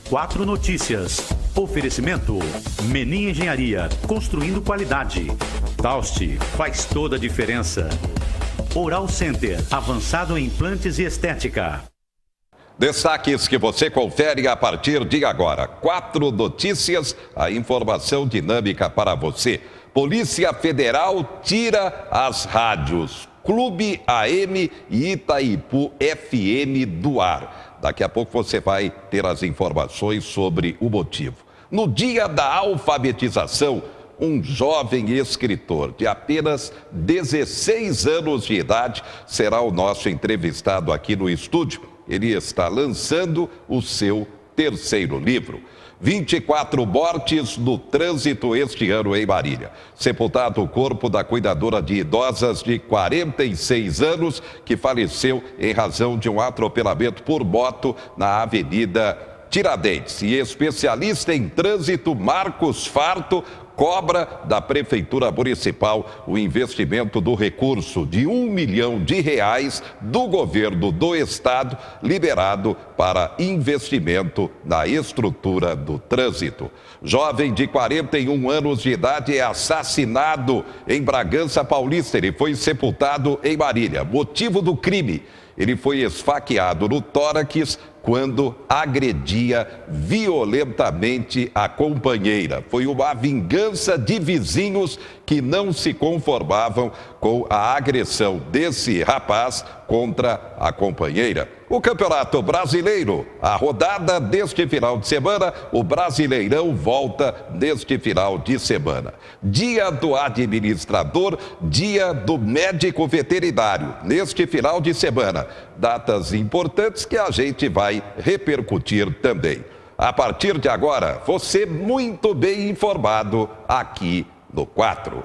4 Notícias. Oferecimento: Menin Engenharia, construindo qualidade. Taust, faz toda a diferença. Oral Center, avançado em implantes e estética. Destaques que você confere a partir de agora. 4 Notícias, a informação dinâmica para você. Polícia Federal tira as rádios Clube AM e Itaipu FM do ar. Daqui a pouco você vai ter as informações sobre o motivo. No dia da alfabetização, um jovem escritor de apenas 16 anos de idade será o nosso entrevistado aqui no estúdio. Ele está lançando o seu 3º livro. 24 mortes no trânsito este ano em Marília. Sepultado o corpo da cuidadora de idosas de 46 anos que faleceu em razão de um atropelamento por moto na Avenida Tiradentes. E especialista em trânsito Marcos Farto cobra da Prefeitura Municipal o investimento do recurso de R$1 milhão do governo do estado liberado para investimento na estrutura do trânsito. Jovem de 41 anos de idade é assassinado em Bragança Paulista. Ele foi sepultado em Marília. Motivo do crime: ele foi esfaqueado no tórax quando agredia violentamente a companheira. Foi uma vingança de vizinhos que não se conformavam com a agressão desse rapaz contra a companheira. O Campeonato Brasileiro, a rodada deste final de semana, o Brasileirão volta neste final de semana. Dia do administrador, dia do médico veterinário, neste final de semana. Datas importantes que a gente vai repercutir também. A partir de agora, você muito bem informado aqui no 4.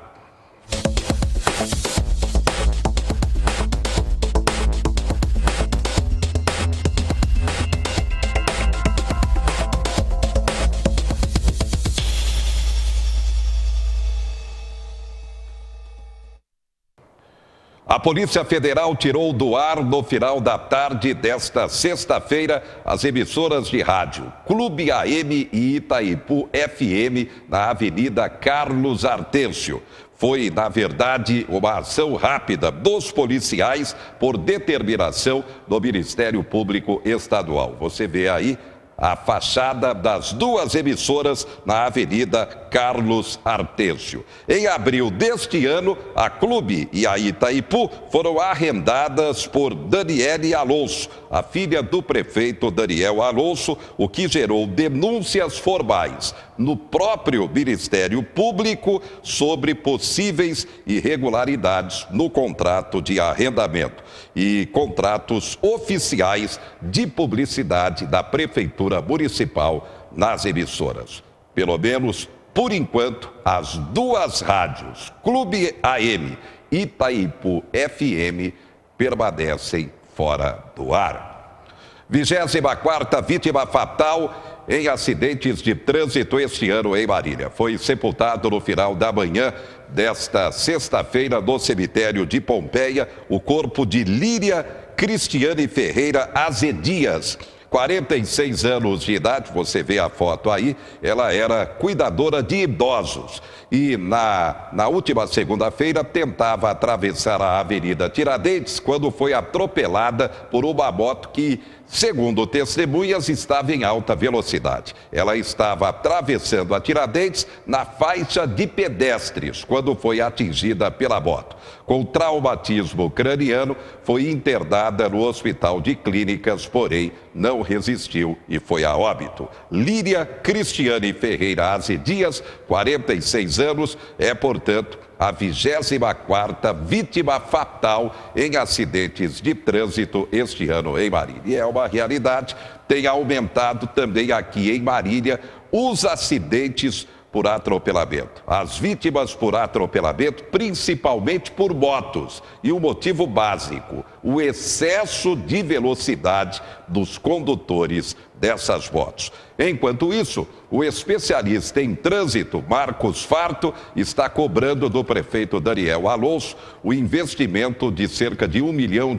A Polícia Federal tirou do ar no final da tarde desta sexta-feira as emissoras de rádio Clube AM e Itaipu FM na Avenida Carlos Artêncio. Foi, na verdade, uma ação rápida dos policiais por determinação do Ministério Público Estadual. Você vê aí a fachada das 2 emissoras na Avenida Carlos Artêncio. Em abril deste ano, a Clube e a Itaipu foram arrendadas por Daniele Alonso, a filha do prefeito Daniel Alonso, o que gerou denúncias formais no próprio Ministério Público sobre possíveis irregularidades no contrato de arrendamento e contratos oficiais de publicidade da Prefeitura Municipal nas emissoras. Pelo menos, por enquanto, as 2 rádios, Clube AM e Itaipu FM, permanecem fora do ar. 24ª vítima fatal em acidentes de trânsito este ano em Marília. Foi sepultado no final da manhã desta sexta-feira no cemitério de Pompeia o corpo de Líria Cristiane Ferreira Azedias, 46 anos de idade. Você vê a foto aí, ela era cuidadora de idosos e na última segunda-feira tentava atravessar a Avenida Tiradentes quando foi atropelada por uma moto que, segundo testemunhas, estava em alta velocidade. Ela estava atravessando a Tiradentes na faixa de pedestres quando foi atingida pela moto. Com traumatismo craniano, foi internada no Hospital de Clínicas, porém não resistiu e foi a óbito. Líria Cristiane Ferreira Azedias, 46 anos, é, portanto, a 24ª vítima fatal em acidentes de trânsito este ano em Marília. E é uma realidade, tem aumentado também aqui em Marília os acidentes por atropelamento. As vítimas por atropelamento, principalmente por motos. E o motivo básico, o excesso de velocidade dos condutores dessas motos. Enquanto isso, o especialista em trânsito, Marcos Farto, está cobrando do prefeito Daniel Alonso o investimento de cerca de R$1 milhão,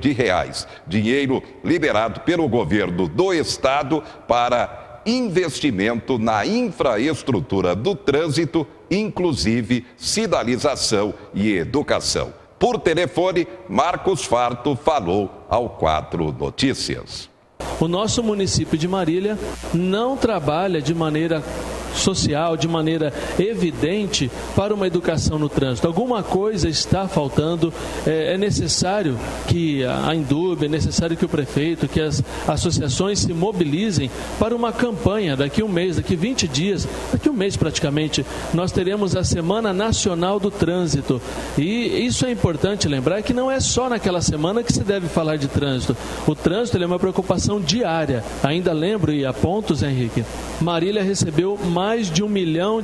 dinheiro liberado pelo governo do estado para investimento na infraestrutura do trânsito, inclusive sinalização e educação. Por telefone, Marcos Farto falou ao 4 Notícias. O nosso município de Marília não trabalha de maneira social, de maneira evidente, para uma educação no trânsito. Alguma coisa está faltando, é necessário que a Indub, é necessário que o prefeito, que as associações se mobilizem para uma campanha. Daqui um mês, daqui 20 dias, daqui um mês praticamente, nós teremos a Semana Nacional do Trânsito. E isso é importante lembrar que não é só naquela semana que se deve falar de trânsito. O trânsito é uma preocupação diária. Ainda lembro, e a pontos, Henrique, Marília recebeu mais de R$1 milhão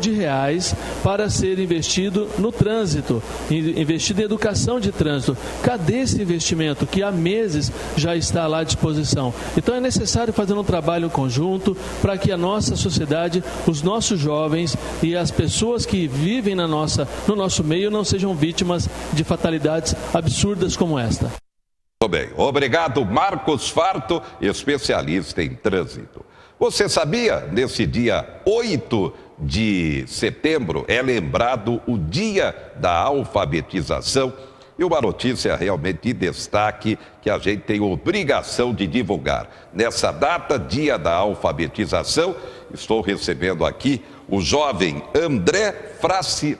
para ser investido no trânsito, investido em educação de trânsito. Cadê esse investimento que há meses já está lá à disposição? Então é necessário fazer um trabalho conjunto para que a nossa sociedade, os nossos jovens e as pessoas que vivem no nosso meio não sejam vítimas de fatalidades absurdas como esta. Muito bem, obrigado Marcos Farto, especialista em trânsito. Você sabia, nesse dia 8 de setembro, é lembrado o Dia da Alfabetização, e uma notícia realmente de destaque que a gente tem obrigação de divulgar. Nessa data, Dia da Alfabetização, estou recebendo aqui o jovem André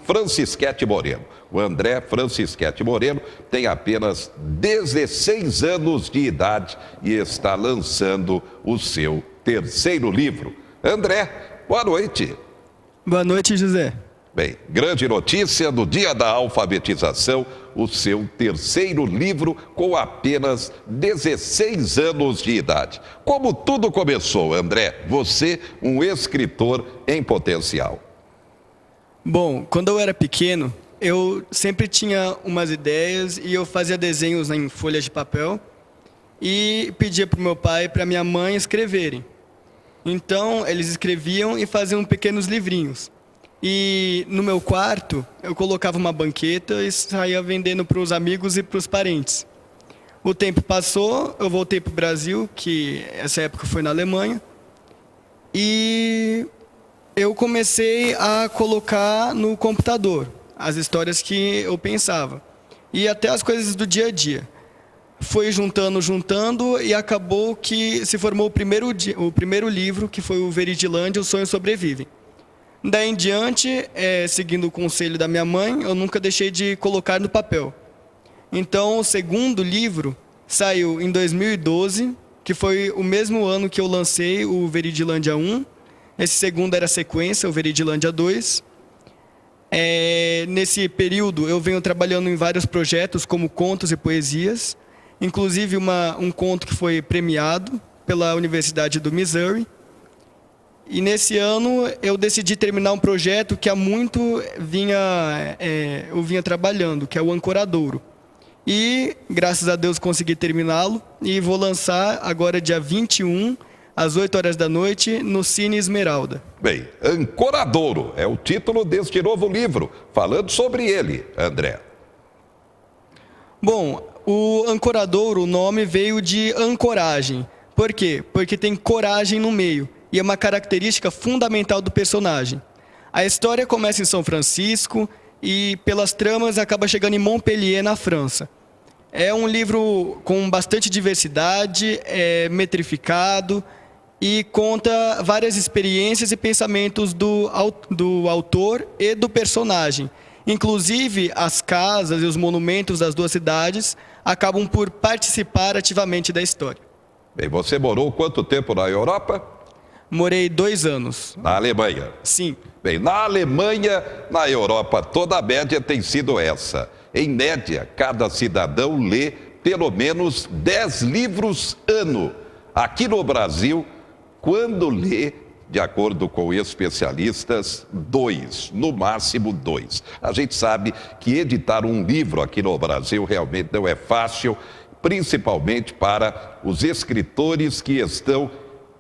Francischetti Moreno. O André Francischetti Moreno tem apenas 16 anos de idade e está lançando o seu terceiro livro. André, boa noite. Boa noite, José. Bem, grande notícia do Dia da Alfabetização, o seu terceiro livro com apenas 16 anos de idade. Como tudo começou, André? Você, um escritor em potencial. Bom, quando eu era pequeno, eu sempre tinha umas ideias e eu fazia desenhos em folhas de papel e pedia para o meu pai e para minha mãe escreverem. Então, eles escreviam e faziam pequenos livrinhos. E no meu quarto, eu colocava uma banqueta e saía vendendo para os amigos e para os parentes. O tempo passou, eu voltei para o Brasil, que essa época foi na Alemanha, e eu comecei a colocar no computador as histórias que eu pensava. E até as coisas do dia a dia. Foi juntando e acabou que se formou o primeiro livro, que foi o Veridilândia, Os Sonhos Sobrevivem. Daí em diante, seguindo o conselho da minha mãe, eu nunca deixei de colocar no papel. Então, o segundo livro saiu em 2012, que foi o mesmo ano que eu lancei o Veridilândia 1. Esse segundo era a sequência, o Veridilândia 2. Nesse período, eu venho trabalhando em vários projetos, como contos e poesias. Inclusive um conto que foi premiado pela Universidade do Missouri. E nesse ano eu decidi terminar um projeto que há muito eu vinha trabalhando, que é o Ancoradouro. E, graças a Deus, consegui terminá-lo e vou lançar agora dia 21, às 8 horas da noite, no Cine Esmeralda. Bem, Ancoradouro é o título deste novo livro, falando sobre ele, André. Bom, o Ancoradouro, o nome veio de ancoragem. Por quê? Porque tem coragem no meio. E é uma característica fundamental do personagem. A história começa em São Francisco e, pelas tramas, acaba chegando em Montpellier, na França. É um livro com bastante diversidade, metrificado e conta várias experiências e pensamentos do autor e do personagem. Inclusive, as casas e os monumentos das duas cidades acabam por participar ativamente da história. Bem, você morou quanto tempo na Europa? Morei 2 anos. Na Alemanha? Sim. Bem, na Alemanha, na Europa, toda a média tem sido essa. Em média, cada cidadão lê pelo menos 10 livros ano. Aqui no Brasil, quando lê, de acordo com especialistas, 2, no máximo 2. A gente sabe que editar um livro aqui no Brasil realmente não é fácil, principalmente para os escritores que estão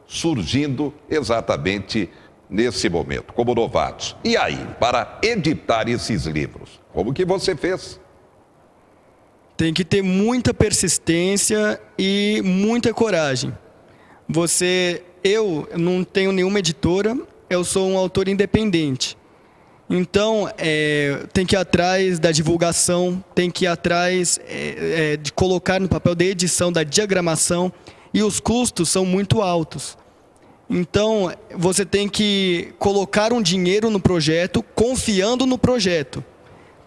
surgindo exatamente nesse momento, como novatos. E aí, para editar esses livros, como que você fez? Tem que ter muita persistência e muita coragem. Você eu não tenho nenhuma editora, eu sou um autor independente. Então, tem que ir atrás da divulgação, tem que ir atrás de colocar no papel da edição, da diagramação, e os custos são muito altos. Então, você tem que colocar um dinheiro no projeto, confiando no projeto,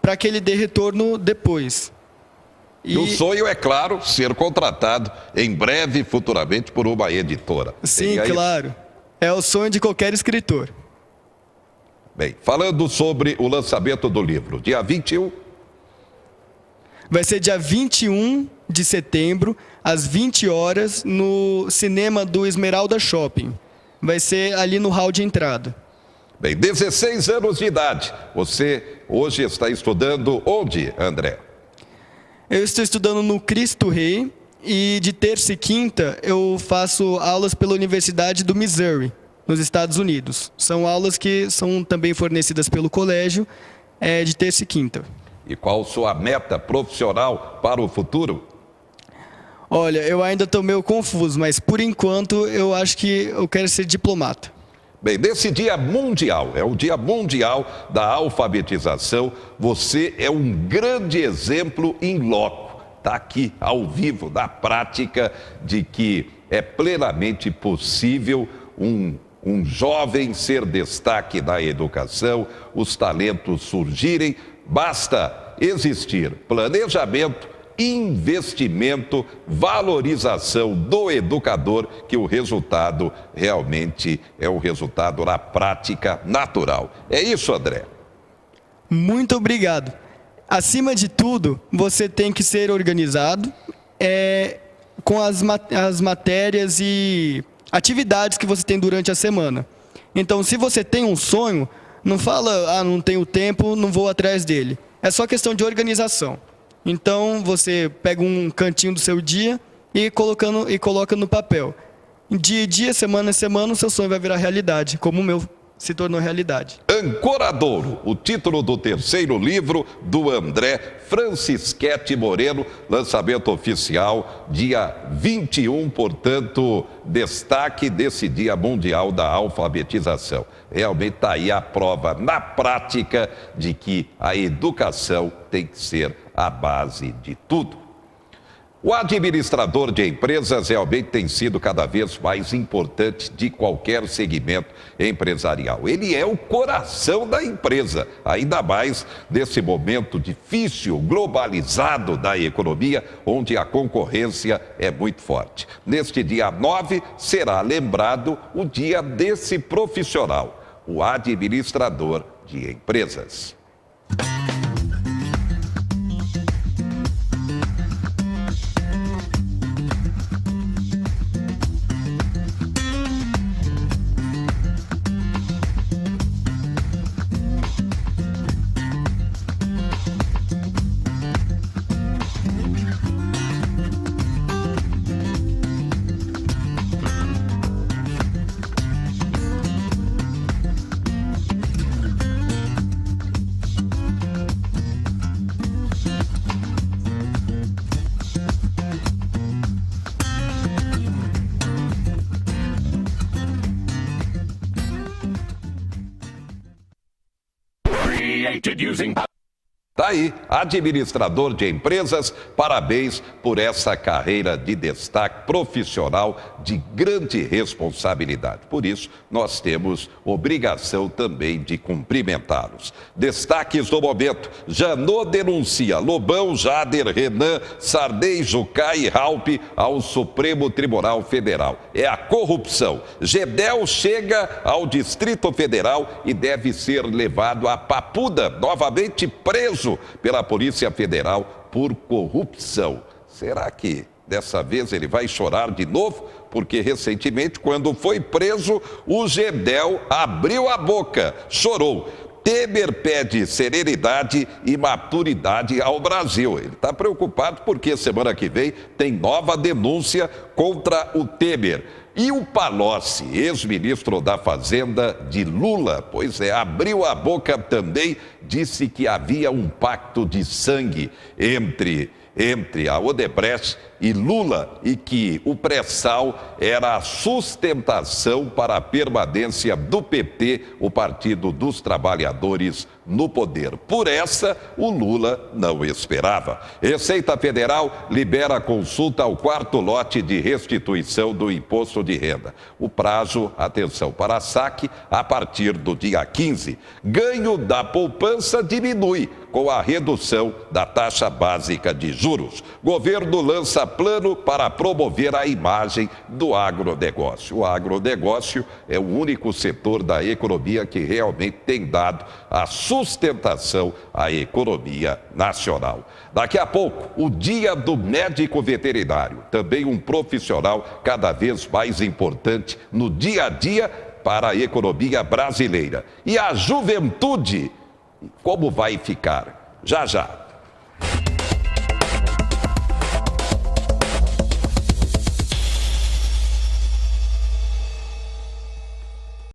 para que ele dê retorno depois. E o sonho, é claro, ser contratado em breve, futuramente, por uma editora. Sim, claro. É o sonho de qualquer escritor. Bem, falando sobre o lançamento do livro, dia 21... Vai ser dia 21 de setembro, às 20 horas, no cinema do Esmeralda Shopping. Vai ser ali no hall de entrada. Bem, 16 anos de idade. Você hoje está estudando onde, André? Eu estou estudando no Cristo Rei e de terça e quinta eu faço aulas pela Universidade do Missouri, nos Estados Unidos. São aulas que são também fornecidas pelo colégio, de terça e quinta. E qual sua meta profissional para o futuro? Olha, eu ainda estou meio confuso, mas por enquanto eu acho que eu quero ser diplomata. Bem, nesse dia mundial, é o dia mundial da alfabetização, você é um grande exemplo in loco. Está aqui, ao vivo, na prática, de que é plenamente possível um jovem ser destaque na educação, os talentos surgirem, basta existir planejamento, investimento, valorização do educador, que o resultado realmente é o resultado na prática natural. É isso, André? Muito obrigado. Acima de tudo, você tem que ser organizado com as matérias e atividades que você tem durante a semana. Então, se você tem um sonho, não fala, não tenho tempo, não vou atrás dele. É só questão de organização. Então, você pega um cantinho do seu dia e coloca no papel. Dia a dia, semana a semana, o seu sonho vai virar realidade, como o meu se tornou realidade. Ancoradouro, o título do terceiro livro do André Francischetti Moreno, lançamento oficial dia 21, portanto, destaque desse Dia Mundial da Alfabetização. Realmente está aí a prova na prática de que a educação tem que ser a base de tudo. O administrador de empresas realmente tem sido cada vez mais importante de qualquer segmento empresarial. Ele é o coração da empresa, ainda mais nesse momento difícil, globalizado da economia, onde a concorrência é muito forte. Neste dia 9 será lembrado o dia desse profissional, o administrador de empresas. Tá aí, administrador de empresas, parabéns por essa carreira de destaque profissional de grande responsabilidade. Por isso, nós temos obrigação também de cumprimentá-los. Destaques do momento: Janot denuncia Lobão, Jader, Renan, Sarney, Jucá e Raup ao Supremo Tribunal Federal. É a corrupção. Gedel chega ao Distrito Federal e deve ser levado a Papuda, novamente preso pela Polícia Federal por corrupção. Será que dessa vez ele vai chorar de novo? Porque recentemente, quando foi preso, o Gedel abriu a boca, chorou. Temer pede serenidade e maturidade ao Brasil. Ele está preocupado porque semana que vem tem nova denúncia contra o Temer. E o Palocci, ex-ministro da Fazenda de Lula, pois é, abriu a boca também, disse que havia um pacto de sangue entre entre a Odebrecht e Lula e que o pré-sal era a sustentação para a permanência do PT, o Partido dos Trabalhadores, no poder. Por essa, o Lula não esperava. Receita Federal libera a consulta ao 4º lote de restituição do imposto de renda. O prazo, atenção, para saque a partir do dia 15. Ganho da poupança diminui com a redução da taxa básica de juros. Governo lança plano para promover a imagem do agronegócio. O agronegócio é o único setor da economia que realmente tem dado a sustentação à economia nacional. Daqui a pouco, o Dia do Médico Veterinário, também um profissional cada vez mais importante no dia a dia para a economia brasileira. E a juventude, como vai ficar? Já já.